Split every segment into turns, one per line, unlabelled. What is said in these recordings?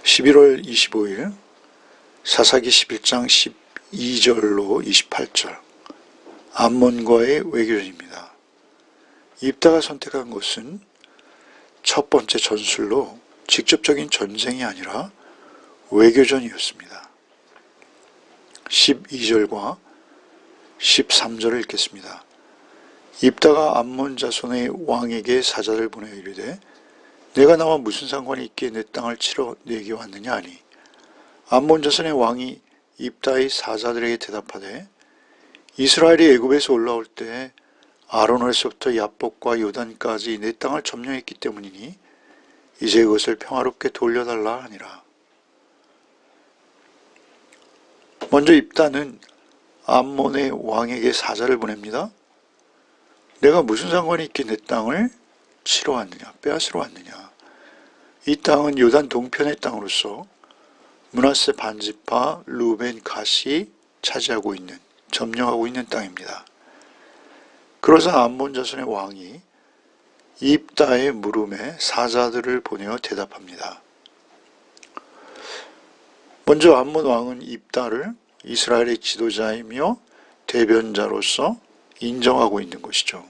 11월 25일 사사기 11장 12절로 28절 암몬과의 외교전입니다. 입다가 선택한 것은 첫 번째 전술로 직접적인 전쟁이 아니라 외교전이었습니다. 12절과 13절을 읽겠습니다. 입다가 암몬 자손의 왕에게 사자를 보내어 이르되 내가 나와 무슨 상관이 있기에 내 땅을 치러 내게 왔느냐 하니 암몬 자손의 왕이 입다의 사자들에게 대답하되 이스라엘이 애굽에서 올라올 때 아로노에서부터 야복과 요단까지 내 땅을 점령했기 때문이니 이제 그것을 평화롭게 돌려달라 하니라. 먼저 입다는 암몬의 왕에게 사자를 보냅니다. 내가 무슨 상관이 있기에 내 땅을 치러 왔느냐, 빼앗으러 왔느냐. 이 땅은 요단 동편의 땅으로서 므낫세 반지파 루벤 갓이 차지하고 있는, 점령하고 있는 땅입니다. 그러자 암몬 자손의 왕이 입다의 물음에 사자들을 보내어 대답합니다. 먼저 암몬 왕은 입다를 이스라엘의 지도자이며 대변자로서 인정하고 있는 것이죠.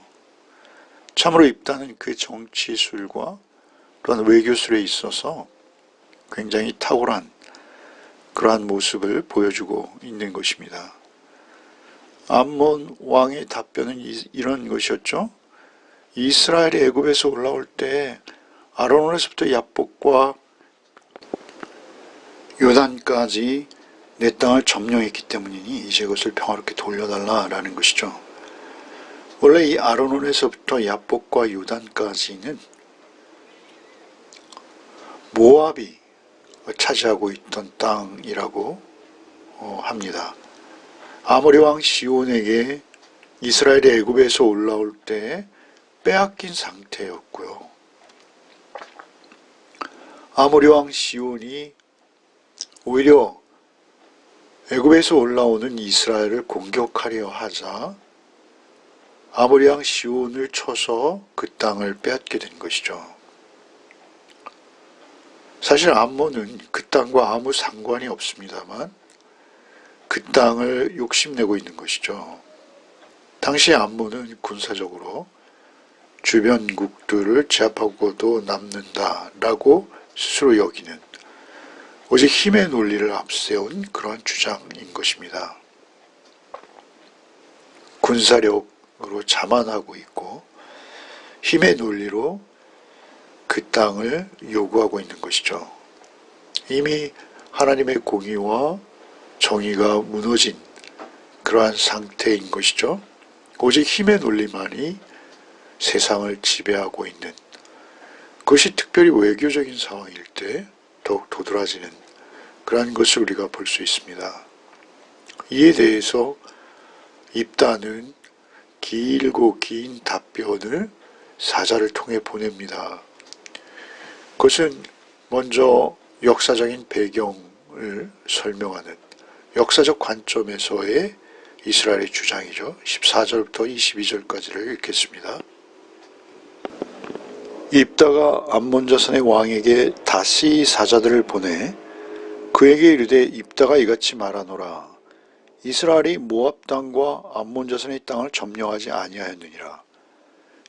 참으로 입다는 그 정치술과 또한 외교술에 있어서 굉장히 탁월한 그러한 모습을 보여주고 있는 것입니다. 암몬 왕의 답변은 이런 것이었죠. 이스라엘이 애굽에서 올라올 때 아로노에서부터 야복과 요단까지 내 땅을 점령했기 때문이니 이제 그것을 평화롭게 돌려달라라는 것이죠. 원래 이 아로논에서부터 야복과 요단까지는 모압이 차지하고 있던 땅이라고 합니다. 아모리 왕 시온에게 이스라엘이 애굽에서 올라올 때 빼앗긴 상태였고요. 아모리 왕 시온이 오히려 애굽에서 올라오는 이스라엘을 공격하려 하자 아모리 왕 시온을 쳐서 그 땅을 빼앗게 된 것이죠. 사실 암몬은 그 땅과 아무 상관이 없습니다만 그 땅을 욕심내고 있는 것이죠. 당시 암몬은 군사적으로 주변국들을 제압하고도 남는다라고 스스로 여기는 오직 힘의 논리를 앞세운 그러한 주장인 것입니다. 군사력으로 자만하고 있고 힘의 논리로 그 땅을 요구하고 있는 것이죠. 이미 하나님의 공의와 정의가 무너진 그러한 상태인 것이죠. 오직 힘의 논리만이 세상을 지배하고 있는 그것이 특별히 외교적인 상황일 때 더욱 도드라지는 그러한 것을 우리가 볼 수 있습니다. 이에 대해서 입다는 길고 긴 답변을 사자를 통해 보냅니다. 그것은 먼저 역사적인 배경을 설명하는 역사적 관점에서의 이스라엘의 주장이죠. 14절부터 22절까지를 읽겠습니다. 입다가 암몬 자손의 왕에게 다시 사자들을 보내 그에게 이르되 입다가 이같이 말하노라. 이스라엘이 모압 땅과 암몬 자손의 땅을 점령하지 아니하였느니라.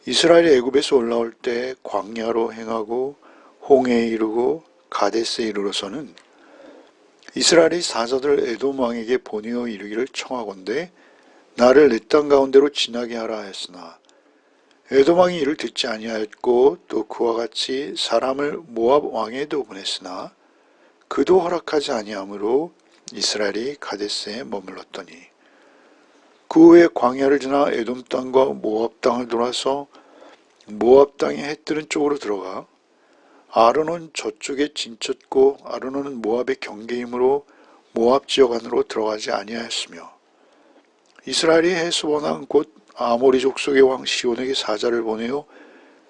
이스라엘이 애굽에서 올라올 때 광야로 행하고 홍해에 이르고 가데스에 이르러서는 이스라엘이 사자들을 에돔 왕에게 보내어 이르기를 청하건대 나를 내 땅 가운데로 지나게 하라 하였으나 에돔 왕이 이를 듣지 아니하였고 또 그와 같이 사람을 모압 왕에도 보냈으나 그도 허락하지 아니하므로 이스라엘이 가데스에 머물렀더니 그 후에 광야를 지나 에돔 땅과 모압 땅을 돌아서 모압 땅의 해뜨는 쪽으로 들어가 아르논 저쪽에 진쳤고 아르논은 모압의 경계이므로 모압 지역 안으로 들어가지 아니하였으며 이스라엘이 헤스본 왕 곧 아모리 족속의 왕 시온에게 사자를 보내어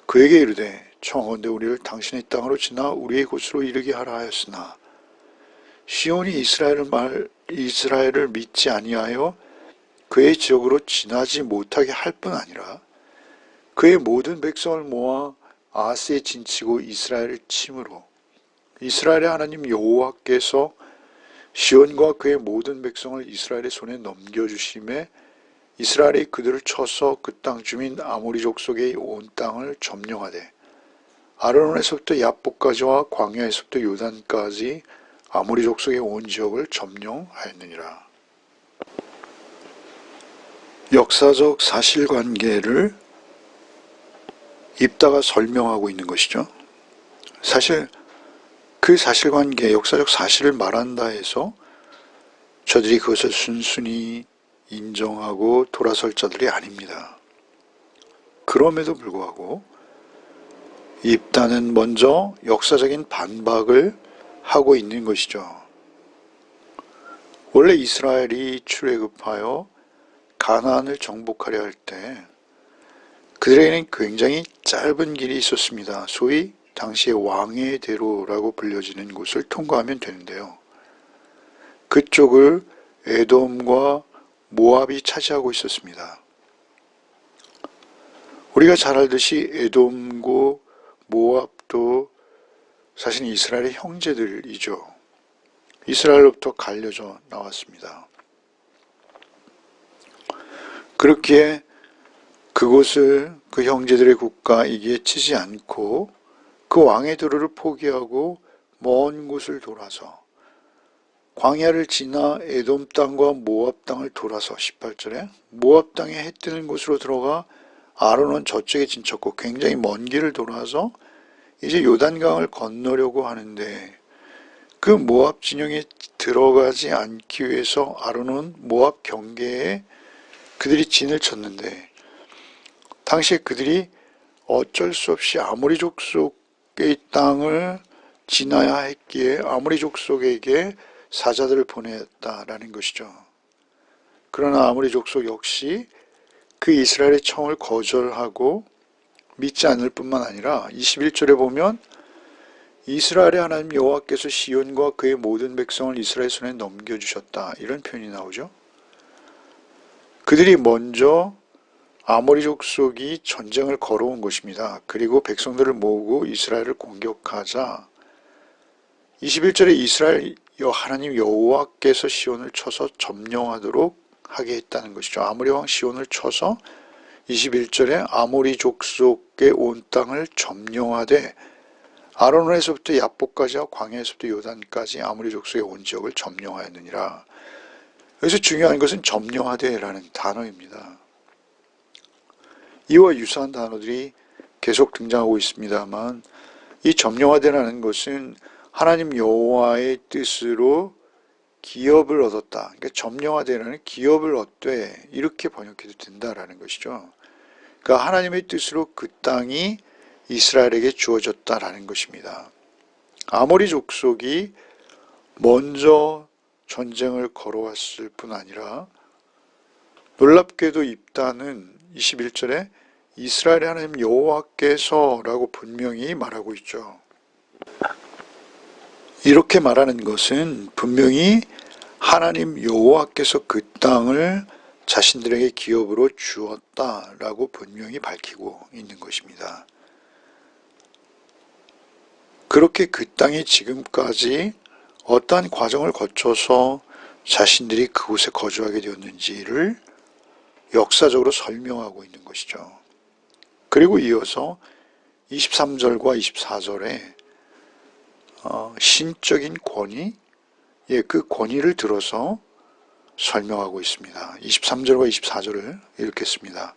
그에게 이르되 청하건대 우리를 당신의 땅으로 지나 우리의 곳으로 이르게 하라 하였으나 시온이 이스라엘을 믿지 아니하여 그의 지역으로 지나지 못하게 할 뿐 아니라 그의 모든 백성을 모아 아스에 진치고 이스라엘을 침으로 이스라엘의 하나님 여호와께서 시온과 그의 모든 백성을 이스라엘의 손에 넘겨주심에 이스라엘이 그들을 쳐서 그 땅 주민 아모리 족속의 온 땅을 점령하되 아르논에서부터 야복까지와 광야에서부터 요단까지 아모리 족속의 온 지역을 점령하였느니라. 역사적 사실관계를 입다가 설명하고 있는 것이죠. 사실 그 사실관계, 역사적 사실을 말한다 해서 저들이 그것을 순순히 인정하고 돌아설 자들이 아닙니다. 그럼에도 불구하고 입다는 먼저 역사적인 반박을 하고 있는 것이죠. 원래 이스라엘이 출애굽하여 가나안을 정복하려 할 때 그들에게는 굉장히 짧은 길이 있었습니다. 소위 당시의 왕의 대로라고 불려지는 곳을 통과하면 되는데요. 그쪽을 에돔과 모압이 차지하고 있었습니다. 우리가 잘 알듯이 에돔고 모압도 사실 이스라엘의 형제들이죠. 이스라엘로부터 갈려져 나왔습니다. 그렇기에 그곳을 그 형제들의 국가이기에 치지 않고 그 왕의 도로를 포기하고 먼 곳을 돌아서 광야를 지나 에돔 땅과 모압 땅을 돌아서 18절에 모압 땅에 해 뜨는 곳으로 들어가 아르논 저쪽에 진쳤고 굉장히 먼 길을 돌아서 이제 요단강을 건너려고 하는데 그 모압 진영에 들어가지 않기 위해서 아르논 모압 경계에 그들이 진을 쳤는데 당시에 그들이 어쩔 수 없이 아모리 족속의 땅을 지나야 했기에 아모리 족속에게 사자들을 보냈다라는 것이죠. 그러나 아모리 족속 역시 그 이스라엘의 청을 거절하고 믿지 않을 뿐만 아니라 21절에 보면 이스라엘의 하나님 여호와께서 시온과 그의 모든 백성을 이스라엘 손에 넘겨주셨다. 이런 표현이 나오죠. 그들이 먼저 아모리 족속이 전쟁을 걸어온 것입니다. 그리고 백성들을 모으고 이스라엘을 공격하자 21절에 이스라엘 하나님 여호와께서 시온을 쳐서 점령하도록 하게 했다는 것이죠. 아모리 왕 시온을 쳐서 21절에 아모리 족속의 온 땅을 점령하되 아르논에서부터 야복까지와 광야에서부터 요단까지 아모리 족속의 온 지역을 점령하였느니라. 여기서 중요한 것은 점령하되라는 단어입니다. 이와 유사한 단어들이 계속 등장하고 있습니다만 이 점령하되라는 것은 하나님 여호와의 뜻으로 기업을 얻었다. 그러니까 점령하되라는 기업을 얻되 이렇게 번역해도 된다라는 것이죠. 그러니까 하나님의 뜻으로 그 땅이 이스라엘에게 주어졌다라는 것입니다. 아모리 족속이 먼저 전쟁을 걸어왔을 뿐 아니라 놀랍게도 입다는 21절에 이스라엘의 하나님 여호와께서라고 분명히 말하고 있죠. 이렇게 말하는 것은 분명히 하나님 여호와께서 그 땅을 자신들에게 기업으로 주었다라고 분명히 밝히고 있는 것입니다. 그렇게 그 땅이 지금까지 어떠한 과정을 거쳐서 자신들이 그곳에 거주하게 되었는지를 역사적으로 설명하고 있는 것이죠. 그리고 이어서 23절과 24절에 신적인 권위, 그 권위를 들어서 설명하고 있습니다. 23절과 24절을 읽겠습니다.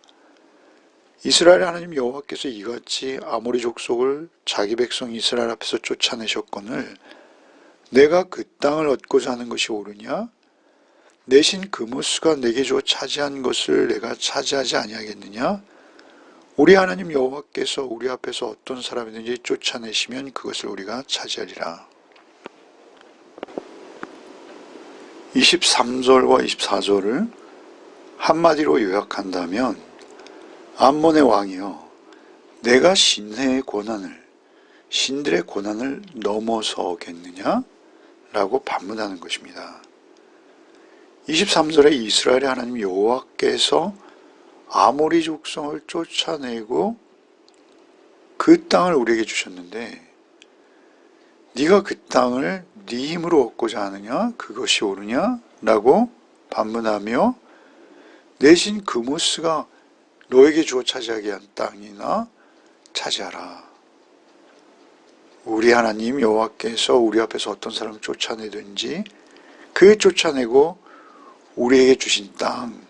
이스라엘 하나님 여호와께서 이같이 아모리 족속을 자기 백성 이스라엘 앞에서 쫓아내셨거늘 내가 그 땅을 얻고자 하는 것이 옳으냐? 내신 그모스가 내게 주어 차지한 것을 내가 차지하지 아니하겠느냐? 우리 하나님 여호와께서 우리 앞에서 어떤 사람이든지 쫓아내시면 그것을 우리가 차지하리라. 23절과 24절을 한마디로 요약한다면 암몬의 왕이여 내가 신들의 고난을 넘어서겠느냐? 라고 반문하는 것입니다. 23절에 이스라엘의 하나님 여호와께서 아모리 족성을 쫓아내고 그 땅을 우리에게 주셨는데 네가 그 땅을 네 힘으로 얻고자 하느냐? 그것이 옳으냐? 라고 반문하며 내신 그모스가 너에게 주어 차지하게 한 땅이나 차지하라. 우리 하나님 여호와께서 우리 앞에서 어떤 사람을 쫓아내든지 그 쫓아내고 우리에게 주신 땅,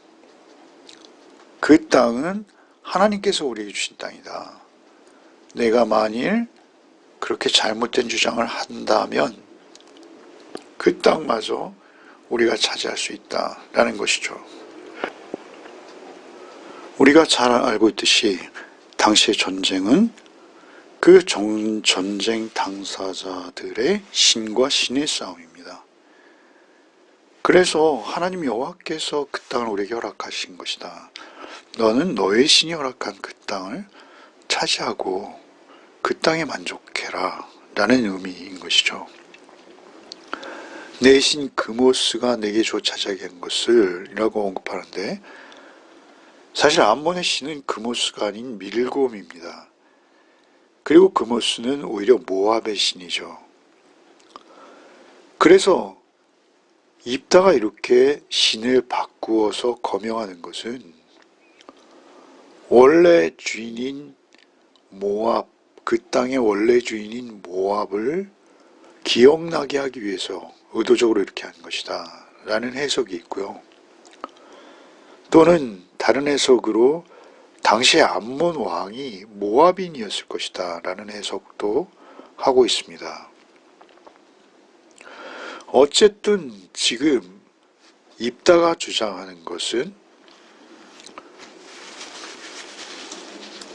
그 땅은 하나님께서 우리에게 주신 땅이다. 내가 만일 그렇게 잘못된 주장을 한다면 그 땅마저 우리가 차지할 수 있다라는 것이죠. 우리가 잘 알고 있듯이 당시의 전쟁은 그 전쟁 당사자들의 신과 신의 싸움입니다. 그래서 하나님 여호와께서 그 땅을 우리에게 허락하신 것이다. 너는 너의 신이 허락한 그 땅을 차지하고 그 땅에 만족해라 라는 의미인 것이죠. 내 신 그모스가 내게 주어 차지하게 한 것을 이라고 언급하는데 사실 암몬의 신은 그모스가 아닌 밀곰입니다. 그리고 그모스는 오히려 모압의 신이죠. 그래서 입다가 이렇게 신을 바꾸어서 거명하는 것은 원래 주인인 모압, 그 땅의 원래 주인인 모압을 기억나게 하기 위해서 의도적으로 이렇게 한 것이다 라는 해석이 있고요. 또는 다른 해석으로 당시의 암몬 왕이 모압인이었을 것이다 라는 해석도 하고 있습니다. 어쨌든 지금 입다가 주장하는 것은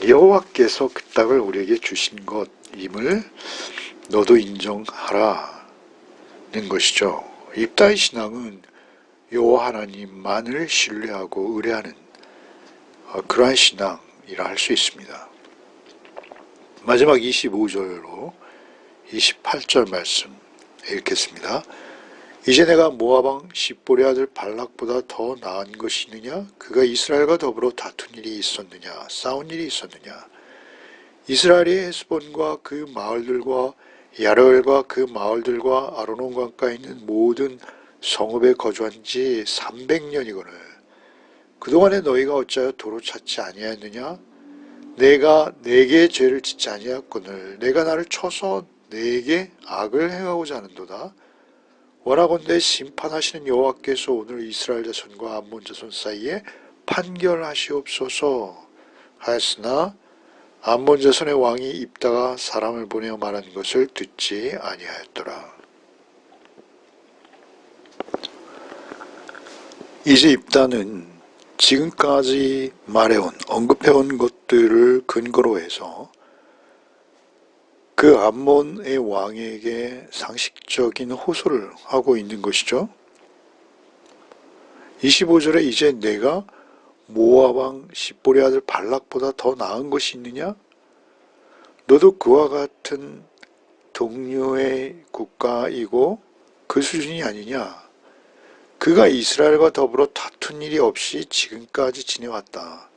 여호와께서 그 땅을 우리에게 주신 것임을 너도 인정하라는 것이죠. 입다의 신앙은 여호와 하나님만을 신뢰하고 의뢰하는 그러한 신앙이라 할 수 있습니다. 마지막 25절로 28절 말씀 읽겠습니다. 이제 내가 모압 왕 십볼의 아들 발락보다 더 나은 것이 있느냐? 그가 이스라엘과 더불어 다툰 일이 있었느냐? 싸운 일이 있었느냐? 이스라엘이 헤스본과 그 마을들과 야르엘과 그 마을들과 아르논 강가에 있는 모든 성읍에 거주한 지 300년이거늘 그동안에 너희가 어찌하여 도로 찾지 아니하였느냐? 내가 내게 죄를 짓지 아니하였거늘 내가 나를 쳐서 내게 악을 행하고자 하는도다. 원하건대 심판하시는 여호와께서 오늘 이스라엘 자손과 암몬 자손 사이에 판결하시옵소서 하였으나 암몬 자손의 왕이 입다가 사람을 보내어 말한 것을 듣지 아니하였더라. 이제 입다는 지금까지 말해온 언급해온 것들을 근거로 해서 그 암몬의 왕에게 상식적인 호소를 하고 있는 것이죠. 25절에 이제 내가 모압 왕 십볼의 아들 발락보다 더 나은 것이 있느냐? 너도 그와 같은 동료의 국가이고 그 수준이 아니냐? 그가 이스라엘과 더불어 다툰 일이 없이 지금까지 지내왔다.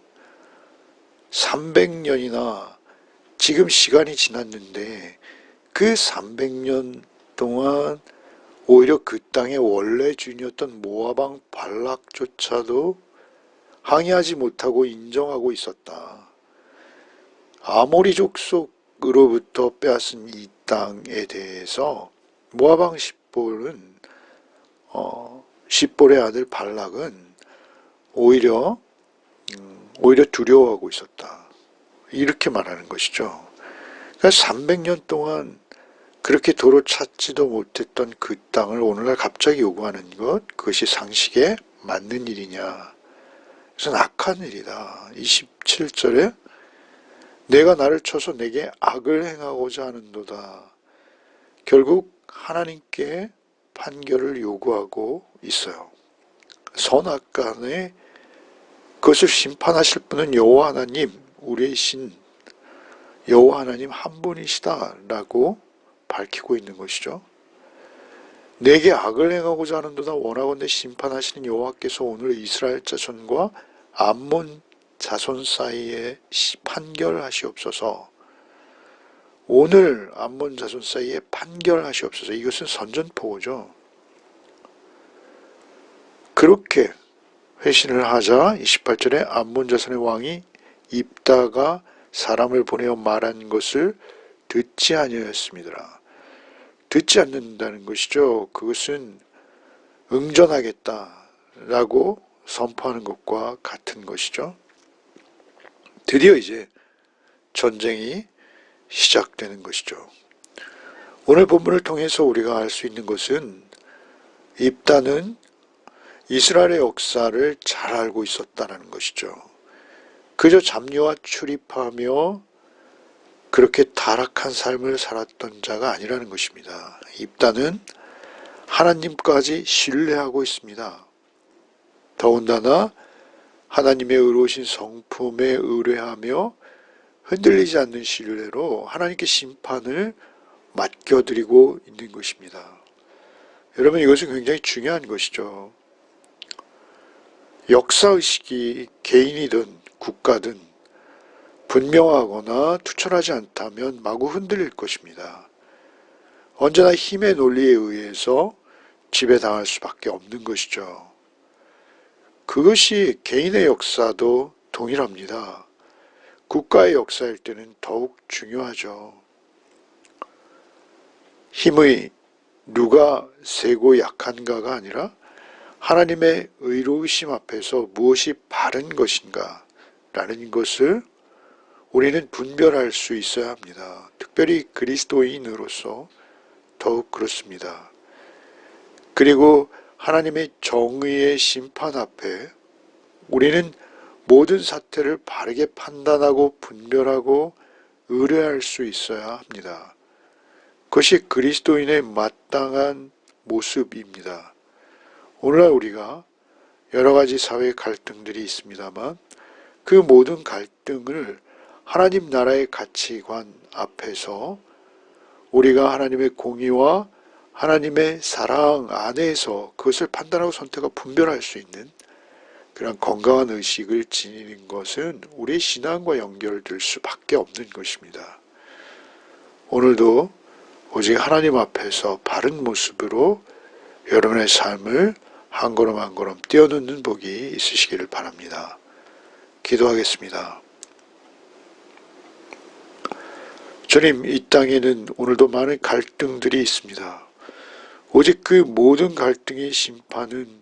300년이나 지금 시간이 지났는데 그 300년 동안 오히려 그 땅의 원래 주인이었던 모압 왕 발락조차도 항의하지 못하고 인정하고 있었다. 아모리 족속으로부터 빼앗은 이 땅에 대해서 모압 왕 십볼의 아들 발락은 오히려 두려워하고 있었다. 이렇게 말하는 것이죠. 그러니까 300년 동안 그렇게 도로 찾지도 못했던 그 땅을 오늘날 갑자기 요구하는 것, 그것이 상식에 맞는 일이냐. 그것은 악한 일이다. 27절에 내가 나를 쳐서 내게 악을 행하고자 하는도다. 결국 하나님께 판결을 요구하고 있어요. 선악간에 그것을 심판하실 분은 여호와 하나님, 우리의 신 여호와 하나님 한 분이시다 라고 밝히고 있는 것이죠. 내게 악을 행하고자 하는도다. 원하건대 심판하시는 여호와께서 오늘 이스라엘 자손과 암몬 자손 사이에 판결하시옵소서. 오늘 암몬 자손 사이에 판결하시옵소서. 이것은 선전포고죠. 그렇게 회신을 하자 28절에 암몬 자손의 왕이 입다가 사람을 보내어 말한 것을 듣지 아니하였습니다. 듣지 않는다는 것이죠. 그것은 응전하겠다라고 선포하는 것과 같은 것이죠. 드디어 이제 전쟁이 시작되는 것이죠. 오늘 본문을 통해서 우리가 알 수 있는 것은 입다는 이스라엘의 역사를 잘 알고 있었다는 것이죠. 그저 잡려와 출입하며 그렇게 타락한 삶을 살았던 자가 아니라는 것입니다. 입다는 하나님까지 신뢰하고 있습니다. 더군다나 하나님의 의로우신 성품에 의뢰하며 흔들리지 않는 신뢰로 하나님께 심판을 맡겨드리고 있는 것입니다. 여러분, 이것은 굉장히 중요한 것이죠. 역사의식이 개인이든 국가든 분명하거나 투철하지 않다면 마구 흔들릴 것입니다. 언제나 힘의 논리에 의해서 지배당할 수밖에 없는 것이죠. 그것이 개인의 역사도 동일합니다. 국가의 역사일 때는 더욱 중요하죠. 힘의 누가 세고 약한가가 아니라 하나님의 의로우심 앞에서 무엇이 바른 것인가 라는 것을 우리는 분별할 수 있어야 합니다. 특별히 그리스도인으로서 더욱 그렇습니다. 그리고 하나님의 정의의 심판 앞에 우리는 모든 사태를 바르게 판단하고 분별하고 의뢰할 수 있어야 합니다. 그것이 그리스도인의 마땅한 모습입니다. 오늘날 우리가 여러 가지 사회 갈등들이 있습니다만 그 모든 갈등을 하나님 나라의 가치관 앞에서 우리가 하나님의 공의와 하나님의 사랑 안에서 그것을 판단하고 선택하고 분별할 수 있는 그런 건강한 의식을 지니는 것은 우리의 신앙과 연결될 수밖에 없는 것입니다. 오늘도 오직 하나님 앞에서 바른 모습으로 여러분의 삶을 한 걸음 한 걸음 뛰어넘는 복이 있으시기를 바랍니다. 기도하겠습니다. 주님, 이 땅에는 오늘도 많은 갈등들이 있습니다. 오직 그 모든 갈등의 심판은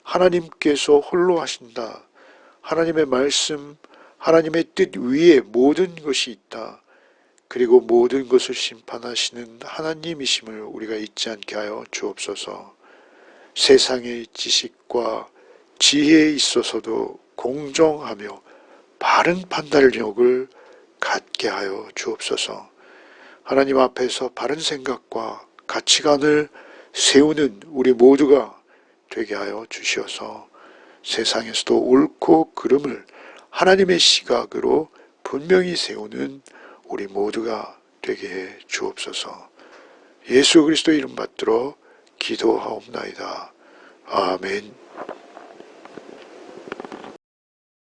하나님께서 홀로 하신다. 하나님의 말씀, 하나님의 뜻 위에 모든 것이 있다. 그리고 모든 것을 심판하시는 하나님이심을 우리가 잊지 않게 하여 주옵소서. 세상의 지식과 지혜에 있어서도 공정하며 바른 판단력을 갖게 하여 주옵소서. 하나님 앞에서 바른 생각과 가치관을 세우는 우리 모두가 되게 하여 주시어서 세상에서도 옳고 그름을 하나님의 시각으로 분명히 세우는 우리 모두가 되게 해 주옵소서. 예수 그리스도 이름 받들어 기도하옵나이다. 아멘.